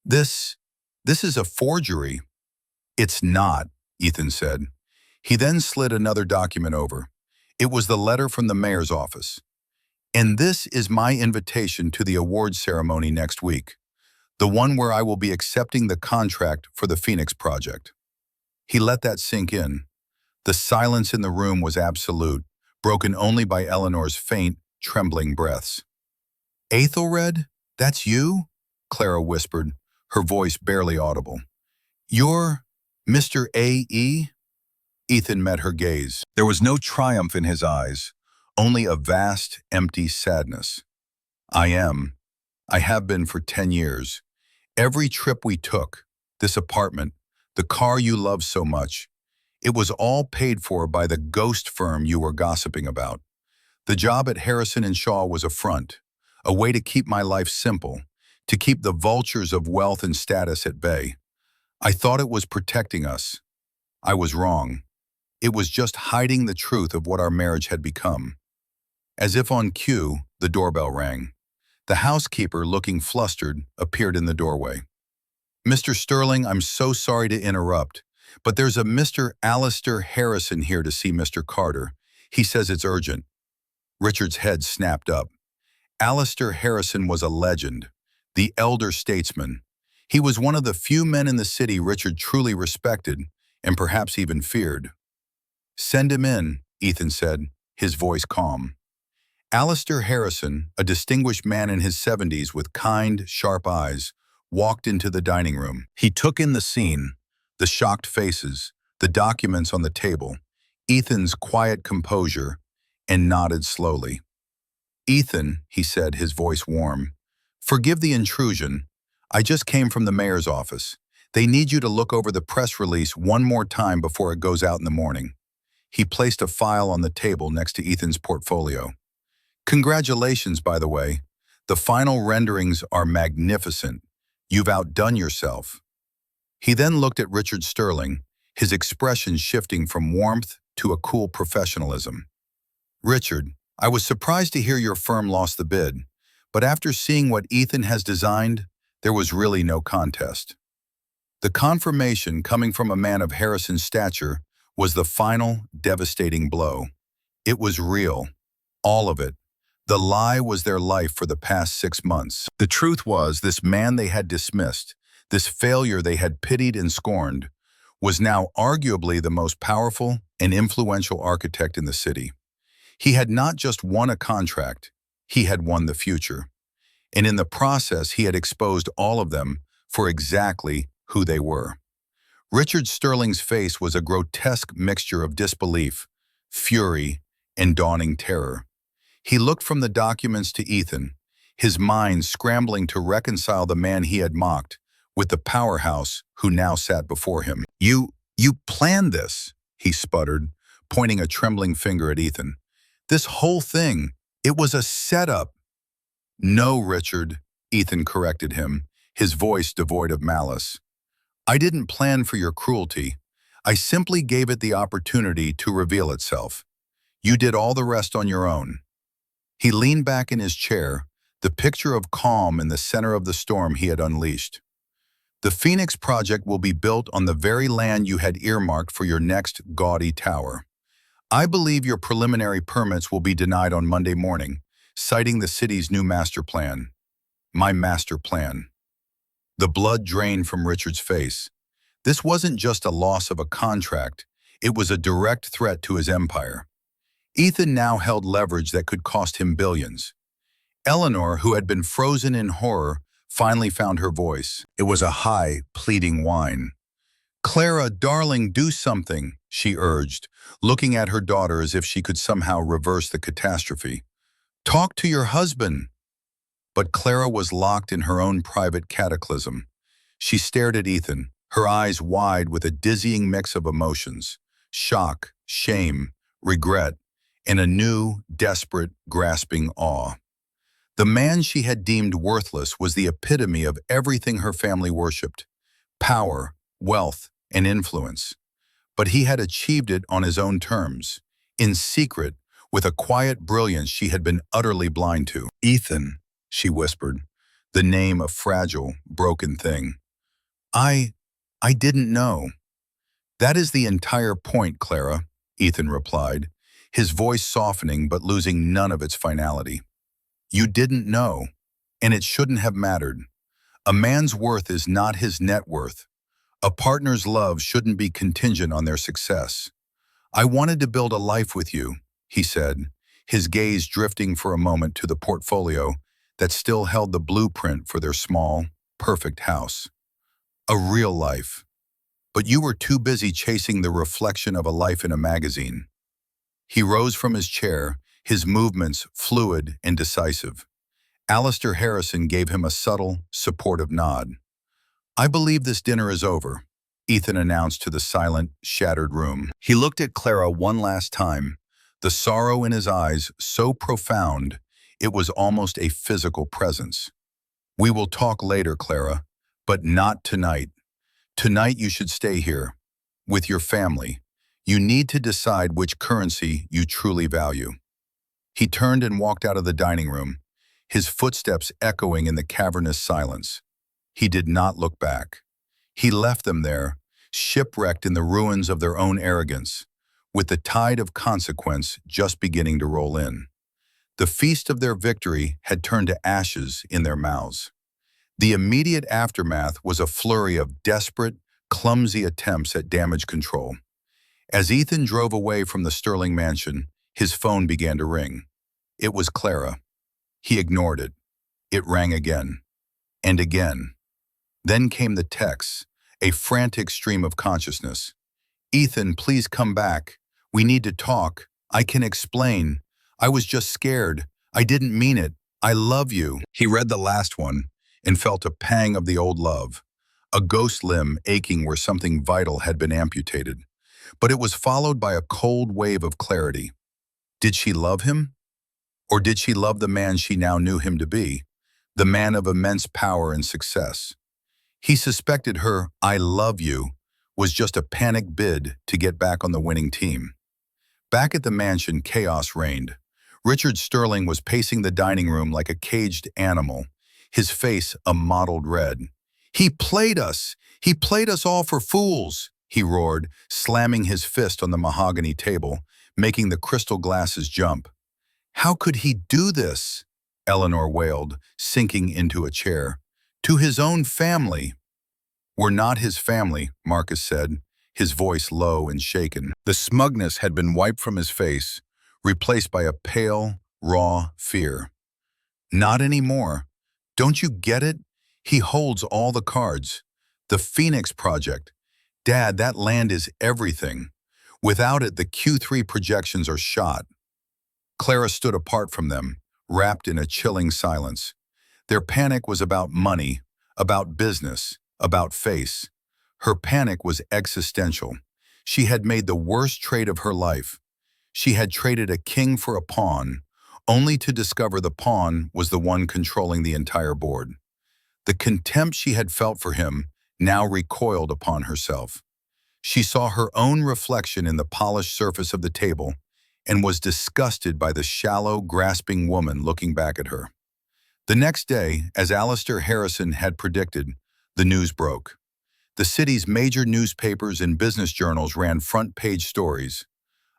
This is a forgery. It's not, Ethan said. He then slid another document over. It was the letter from the mayor's office. And this is my invitation to the awards ceremony next week, the one where I will be accepting the contract for the Phoenix project. He let that sink in. The silence in the room was absolute, broken only by Eleanor's faint, trembling breaths. Aethelred? That's you? Clara whispered, her voice barely audible. You're Mr. A.E.? Ethan met her gaze. There was no triumph in his eyes, only a vast, empty sadness. I am. I have been for 10 years. Every trip we took, this apartment, the car you love so much, it was all paid for by the ghost firm you were gossiping about. The job at Harrison and Shaw was a front, a way to keep my life simple, to keep the vultures of wealth and status at bay. I thought it was protecting us. I was wrong. It was just hiding the truth of what our marriage had become. As if on cue, the doorbell rang. The housekeeper, looking flustered, appeared in the doorway. Mr. Sterling, I'm so sorry to interrupt, but there's a Mr. Alistair Harrison here to see Mr. Carter. He says it's urgent. Richard's head snapped up. Alistair Harrison was a legend, the elder statesman. He was one of the few men in the city Richard truly respected, and perhaps even feared. Send him in, Ethan said, his voice calm. Alistair Harrison, a distinguished man in his 70s with kind, sharp eyes, walked into the dining room. He took in the scene, the shocked faces, the documents on the table, Ethan's quiet composure, and nodded slowly. Ethan, he said, his voice warm, forgive the intrusion. I just came from the mayor's office. They need you to look over the press release one more time before it goes out in the morning. He placed a file on the table next to Ethan's portfolio. Congratulations, by the way. The final renderings are magnificent. You've outdone yourself. He then looked at Richard Sterling, his expression shifting from warmth to a cool professionalism. Richard, I was surprised to hear your firm lost the bid, but after seeing what Ethan has designed, there was really no contest. The confirmation coming from a man of Harrison's stature was the final, devastating blow. It was real. All of it. The lie was their life for the past 6 months. The truth was, this man they had dismissed, this failure they had pitied and scorned, was now arguably the most powerful and influential architect in the city. He had not just won a contract, he had won the future. And in the process, he had exposed all of them for exactly who they were. Richard Sterling's face was a grotesque mixture of disbelief, fury, and dawning terror. He looked from the documents to Ethan, his mind scrambling to reconcile the man he had mocked with the powerhouse who now sat before him. You planned this, he sputtered, pointing a trembling finger at Ethan. This whole thing, it was a setup. No, Richard, Ethan corrected him, his voice devoid of malice. I didn't plan for your cruelty. I simply gave it the opportunity to reveal itself. You did all the rest on your own. He leaned back in his chair, the picture of calm in the center of the storm he had unleashed. The Phoenix Project will be built on the very land you had earmarked for your next gaudy tower. I believe your preliminary permits will be denied on Monday morning, citing the city's new master plan. My master plan. The blood drained from Richard's face. This wasn't just a loss of a contract, it was a direct threat to his empire. Ethan now held leverage that could cost him billions. Eleanor, who had been frozen in horror, finally found her voice. It was a high, pleading whine. "Clara, darling, do something," she urged, looking at her daughter as if she could somehow reverse the catastrophe. "Talk to your husband." But Clara was locked in her own private cataclysm. She stared at Ethan, her eyes wide with a dizzying mix of emotions: shock, shame, regret, and a new, desperate, grasping awe. The man she had deemed worthless was the epitome of everything her family worshipped: power, wealth, and influence. But he had achieved it on his own terms, in secret, with a quiet brilliance she had been utterly blind to. "Ethan," she whispered, the name a fragile, broken thing. I didn't know." "That is the entire point, Clara," Ethan replied, his voice softening but losing none of its finality. "You didn't know, and it shouldn't have mattered. A man's worth is not his net worth. A partner's love shouldn't be contingent on their success. I wanted to build a life with you," he said, his gaze drifting for a moment to the portfolio that still held the blueprint for their small, perfect house. "A real life. But you were too busy chasing the reflection of a life in a magazine." He rose from his chair, his movements fluid and decisive. Alistair Harrison gave him a subtle, supportive nod. "I believe this dinner is over," Ethan announced to the silent, shattered room. He looked at Clara one last time, the sorrow in his eyes so profound it was almost a physical presence. "We will talk later, Clara, but not tonight. Tonight you should stay here, with your family. You need to decide which currency you truly value." He turned and walked out of the dining room, his footsteps echoing in the cavernous silence. He did not look back. He left them there, shipwrecked in the ruins of their own arrogance, with the tide of consequence just beginning to roll in. The feast of their victory had turned to ashes in their mouths. The immediate aftermath was a flurry of desperate, clumsy attempts at damage control. As Ethan drove away from the Sterling mansion, his phone began to ring. It was Clara. He ignored it. It rang again. And again. Then came the texts, a frantic stream of consciousness. "Ethan, please come back. We need to talk. I can explain. I was just scared. I didn't mean it. I love you." He read the last one and felt a pang of the old love, a ghost limb aching where something vital had been amputated. But it was followed by a cold wave of clarity. Did she love him? Or did she love the man she now knew him to be, the man of immense power and success? He suspected her "I love you" was just a panic bid to get back on the winning team. Back at the mansion, chaos reigned. Richard Sterling was pacing the dining room like a caged animal, his face a mottled red. "He played us! He played us all for fools!" he roared, slamming his fist on the mahogany table, making the crystal glasses jump. "How could he do this?" Eleanor wailed, sinking into a chair. "To his own family." "We're not his family," Marcus said, his voice low and shaken. The smugness had been wiped from his face, replaced by a pale, raw fear. "Not anymore. Don't you get it? He holds all the cards. The Phoenix Project. Dad, that land is everything. Without it, the Q3 projections are shot." Clara stood apart from them, wrapped in a chilling silence. Their panic was about money, about business, about face. Her panic was existential. She had made the worst trade of her life. She had traded a king for a pawn, only to discover the pawn was the one controlling the entire board. The contempt she had felt for him now recoiled upon herself. She saw her own reflection in the polished surface of the table and was disgusted by the shallow, grasping woman looking back at her. The next day, as Alistair Harrison had predicted, the news broke. The city's major newspapers and business journals ran front-page stories.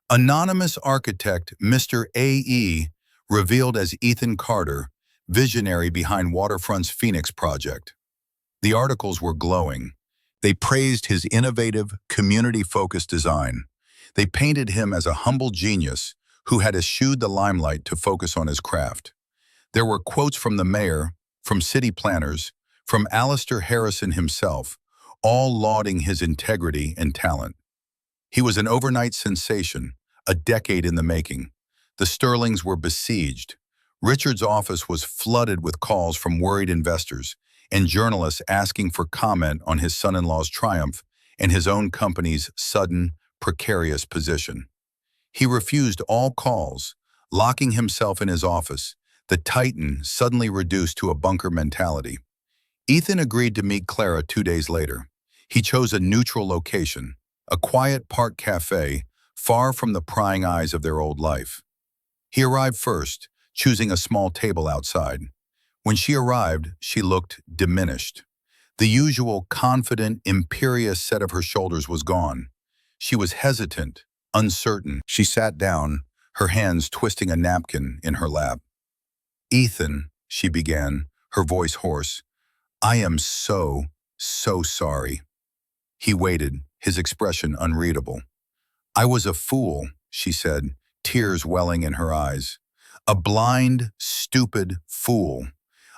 Anonymous architect Mr. A.E., revealed as Ethan Carter, visionary behind Waterfront's Phoenix project. The articles were glowing. They praised his innovative, community-focused design. They painted him as a humble genius who had eschewed the limelight to focus on his craft. There were quotes from the mayor, from city planners, from Alistair Harrison himself, all lauding his integrity and talent. He was an overnight sensation, a decade in the making. The Sterlings were besieged. Richard's office was flooded with calls from worried investors and journalists asking for comment on his son-in-law's triumph and his own company's sudden, precarious position. He refused all calls, locking himself in his office, the Titan suddenly reduced to a bunker mentality. Ethan agreed to meet Clara 2 days later. He chose a neutral location, a quiet park cafe, far from the prying eyes of their old life. He arrived first, choosing a small table outside. When she arrived, she looked diminished. The usual confident, imperious set of her shoulders was gone. She was hesitant, uncertain. She sat down, her hands twisting a napkin in her lap. "Ethan," she began, her voice hoarse, "I am so sorry." He waited, his expression unreadable. "I was a fool," she said, tears welling in her eyes. "A blind, stupid fool.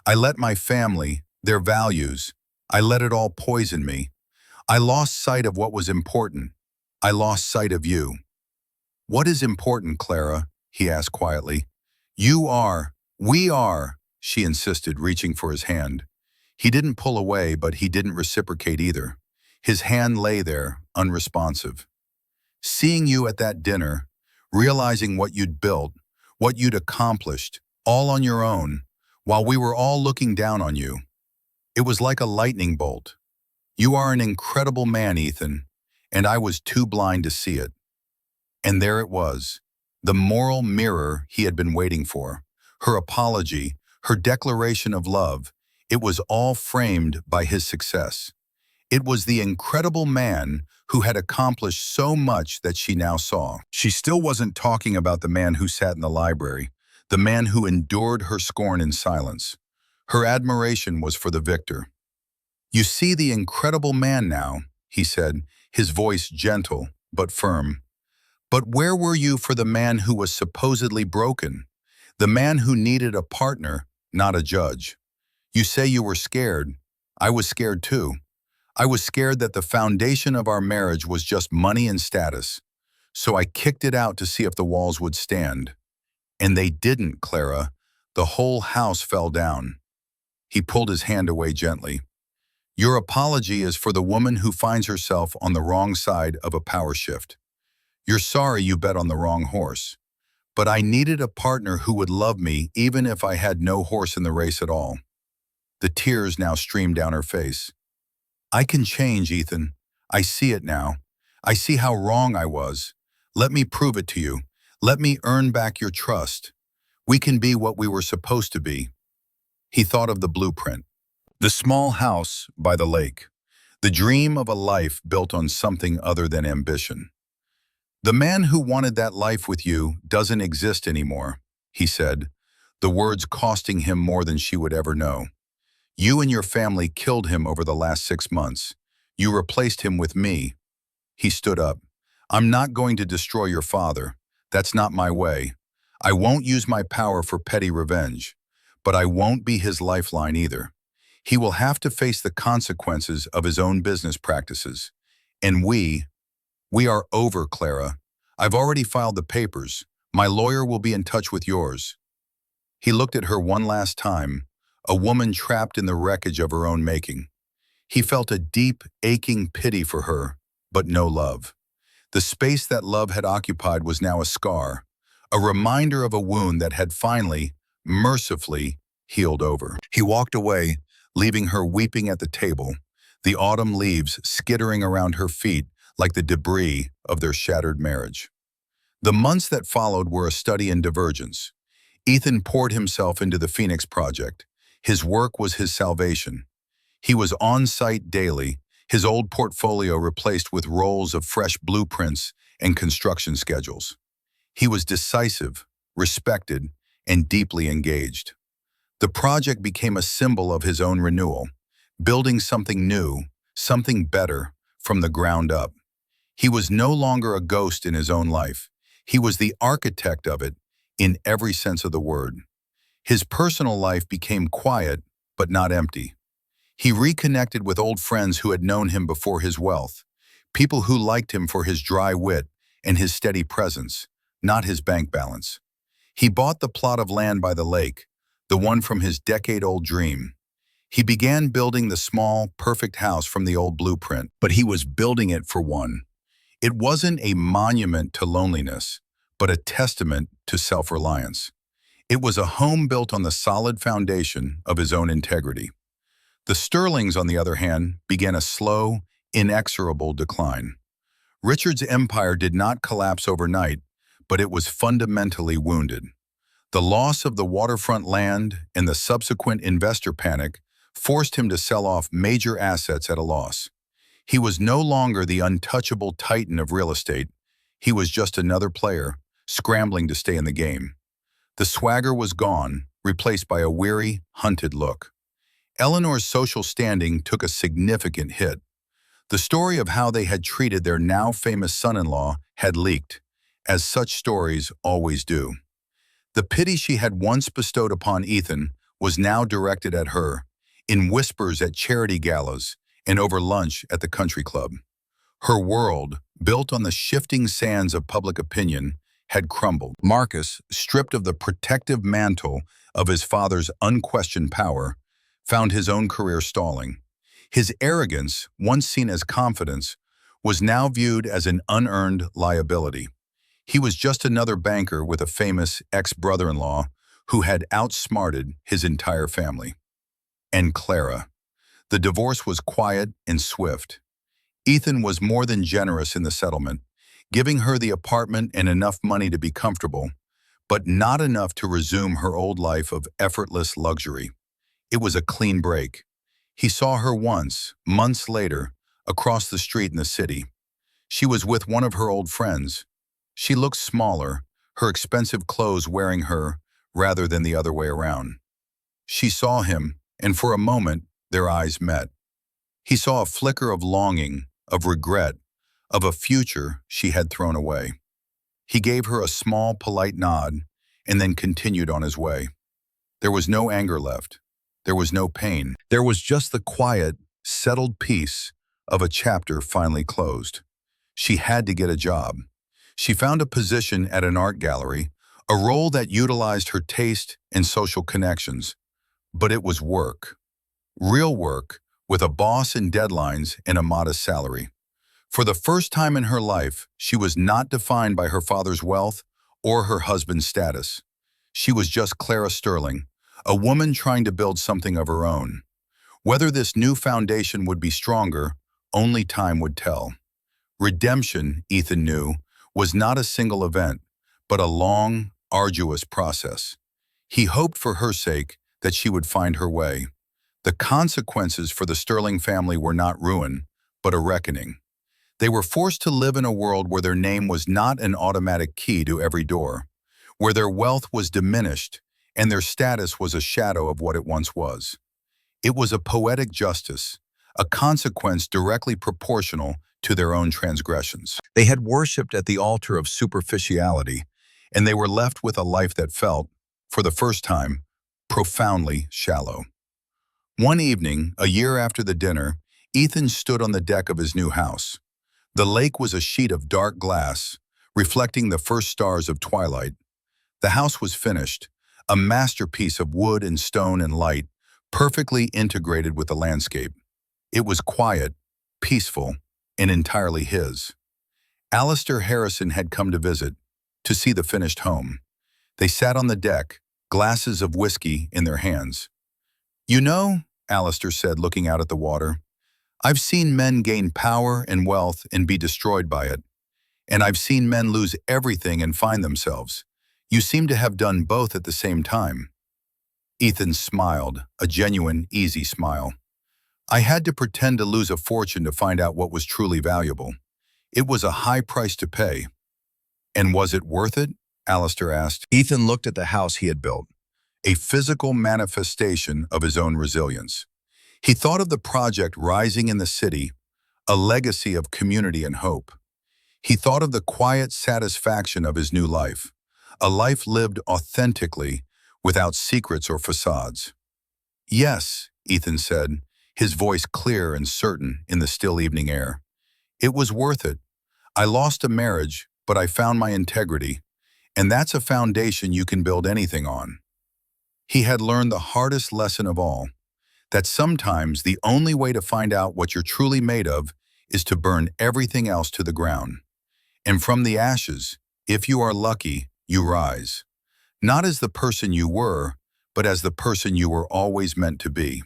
I let my family, their values, I let it all poison me. I lost sight of what was important. I lost sight of you." "What is important, Clara?" he asked quietly. We are," she insisted, reaching for his hand. He didn't pull away, but he didn't reciprocate either. His hand lay there, unresponsive. "Seeing you at that dinner, realizing what you'd built, what you'd accomplished, all on your own, while we were all looking down on you. It was like a lightning bolt. You are an incredible man, Ethan, and I was too blind to see it." And there it was, the moral mirror he had been waiting for. Her apology, her declaration of love, it was all framed by his success. It was the incredible man who had accomplished so much that she now saw. She still wasn't talking about the man who sat in the library, the man who endured her scorn in silence. Her admiration was for the victor. "You see the incredible man now," he said, his voice gentle but firm. "But where were you for the man who was supposedly broken? The man who needed a partner, not a judge. You say you were scared. I was scared too. I was scared that the foundation of our marriage was just money and status. So I kicked it out to see if the walls would stand. And they didn't, Clara. The whole house fell down." He pulled his hand away gently. "Your apology is for the woman who finds herself on the wrong side of a power shift. You're sorry you bet on the wrong horse. But I needed a partner who would love me even if I had no horse in the race at all." The tears now streamed down her face. "I can change, Ethan. I see it now. I see how wrong I was. Let me prove it to you. Let me earn back your trust. We can be what we were supposed to be." He thought of the blueprint. The small house by the lake. The dream of a life built on something other than ambition. "The man who wanted that life with you doesn't exist anymore," he said, the words costing him more than she would ever know. "You and your family killed him over the last 6 months. You replaced him with me." He stood up. "I'm not going to destroy your father. That's not my way. I won't use my power for petty revenge, but I won't be his lifeline either. He will have to face the consequences of his own business practices. And we are over, Clara. I've already filed the papers. My lawyer will be in touch with yours." He looked at her one last time, a woman trapped in the wreckage of her own making. He felt a deep, aching pity for her, but no love. The space that love had occupied was now a scar, a reminder of a wound that had finally, mercifully, healed over. He walked away, leaving her weeping at the table, the autumn leaves skittering around her feet like the debris of their shattered marriage. The months that followed were a study in divergence. Ethan poured himself into the Phoenix Project. His work was his salvation. He was on site daily, his old portfolio replaced with rolls of fresh blueprints and construction schedules. He was decisive, respected, and deeply engaged. The project became a symbol of his own renewal, building something new, something better, from the ground up. He was no longer a ghost in his own life. He was the architect of it, in every sense of the word. His personal life became quiet, but not empty. He reconnected with old friends who had known him before his wealth, people who liked him for his dry wit and his steady presence, not his bank balance. He bought the plot of land by the lake, the one from his decade-old dream. He began building the small, perfect house from the old blueprint, but he was building it for one. It wasn't a monument to loneliness, but a testament to self-reliance. It was a home built on the solid foundation of his own integrity. The Sterlings, on the other hand, began a slow, inexorable decline. Richard's empire did not collapse overnight, but it was fundamentally wounded. The loss of the waterfront land and the subsequent investor panic forced him to sell off major assets at a loss. He was no longer the untouchable titan of real estate. He was just another player, scrambling to stay in the game. The swagger was gone, replaced by a weary, hunted look. Eleanor's social standing took a significant hit. The story of how they had treated their now famous son-in-law had leaked, as such stories always do. The pity she had once bestowed upon Ethan was now directed at her, in whispers at charity galas and over lunch at the country club. Her world, built on the shifting sands of public opinion, had crumbled. Marcus, stripped of the protective mantle of his father's unquestioned power, found his own career stalling. His arrogance, once seen as confidence, was now viewed as an unearned liability. He was just another banker with a famous ex-brother-in-law who had outsmarted his entire family. And Clara. The divorce was quiet and swift. Ethan was more than generous in the settlement, giving her the apartment and enough money to be comfortable, but not enough to resume her old life of effortless luxury. It was a clean break. He saw her once, months later, across the street in the city. She was with one of her old friends. She looked smaller, her expensive clothes wearing her rather than the other way around. She saw him, and for a moment, their eyes met. He saw a flicker of longing, of regret, of a future she had thrown away. He gave her a small, polite nod, and then continued on his way. There was no anger left. There was no pain. There was just the quiet, settled peace of a chapter finally closed. She had to get a job. She found a position at an art gallery, a role that utilized her taste and social connections. But it was work. Real work, with a boss and deadlines and a modest salary. For the first time in her life, she was not defined by her father's wealth or her husband's status. She was just Clara Sterling, a woman trying to build something of her own. Whether this new foundation would be stronger, only time would tell. Redemption, Ethan knew, was not a single event, but a long, arduous process. He hoped for her sake that she would find her way. The consequences for the Sterling family were not ruin, but a reckoning. They were forced to live in a world where their name was not an automatic key to every door, where their wealth was diminished and their status was a shadow of what it once was. It was a poetic justice, a consequence directly proportional to their own transgressions. They had worshipped at the altar of superficiality, and they were left with a life that felt, for the first time, profoundly shallow. One evening, a year after the dinner, Ethan stood on the deck of his new house. The lake was a sheet of dark glass, reflecting the first stars of twilight. The house was finished, a masterpiece of wood and stone and light, perfectly integrated with the landscape. It was quiet, peaceful, and entirely his. Alistair Harrison had come to visit, to see the finished home. They sat on the deck, glasses of whiskey in their hands. "You know," Alistair said, looking out at the water. I've seen men gain power and wealth and be destroyed by it. And I've seen men lose everything and find themselves. You seem to have done both at the same time. Ethan smiled, a genuine, easy smile. I had to pretend to lose a fortune to find out what was truly valuable. It was a high price to pay. And was it worth it? Alistair asked. Ethan looked at the house he had built, a physical manifestation of his own resilience. He thought of the project rising in the city, a legacy of community and hope. He thought of the quiet satisfaction of his new life, a life lived authentically, without secrets or facades. Yes, Ethan said, his voice clear and certain in the still evening air. It was worth it. I lost a marriage, but I found my integrity, and that's a foundation you can build anything on. He had learned the hardest lesson of all, that sometimes the only way to find out what you're truly made of is to burn everything else to the ground. And from the ashes, if you are lucky, you rise. Not as the person you were, but as the person you were always meant to be.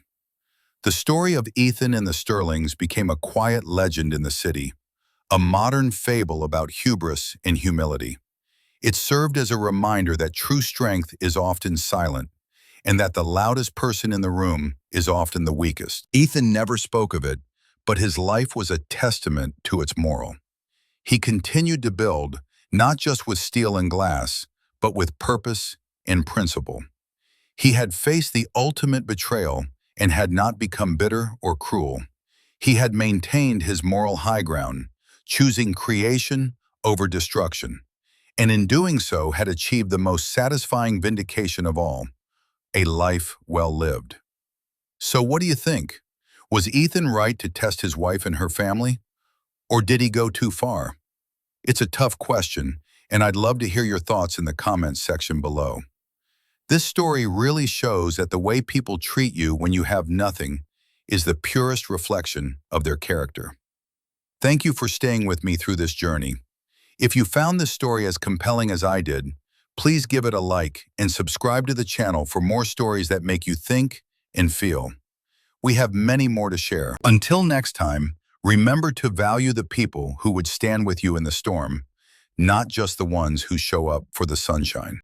The story of Ethan and the Sterlings became a quiet legend in the city, a modern fable about hubris and humility. It served as a reminder that true strength is often silent, and that the loudest person in the room is often the weakest. Ethan never spoke of it, but his life was a testament to its moral. He continued to build, not just with steel and glass, but with purpose and principle. He had faced the ultimate betrayal and had not become bitter or cruel. He had maintained his moral high ground, choosing creation over destruction, and in doing so had achieved the most satisfying vindication of all, a life well lived. So what do you think? Was Ethan right to test his wife and her family? Or did he go too far? It's a tough question, and I'd love to hear your thoughts in the comments section below. This story really shows that the way people treat you when you have nothing is the purest reflection of their character. Thank you for staying with me through this journey. If you found this story as compelling as I did, please give it a like and subscribe to the channel for more stories that make you think and feel. We have many more to share. Until next time, remember to value the people who would stand with you in the storm, not just the ones who show up for the sunshine.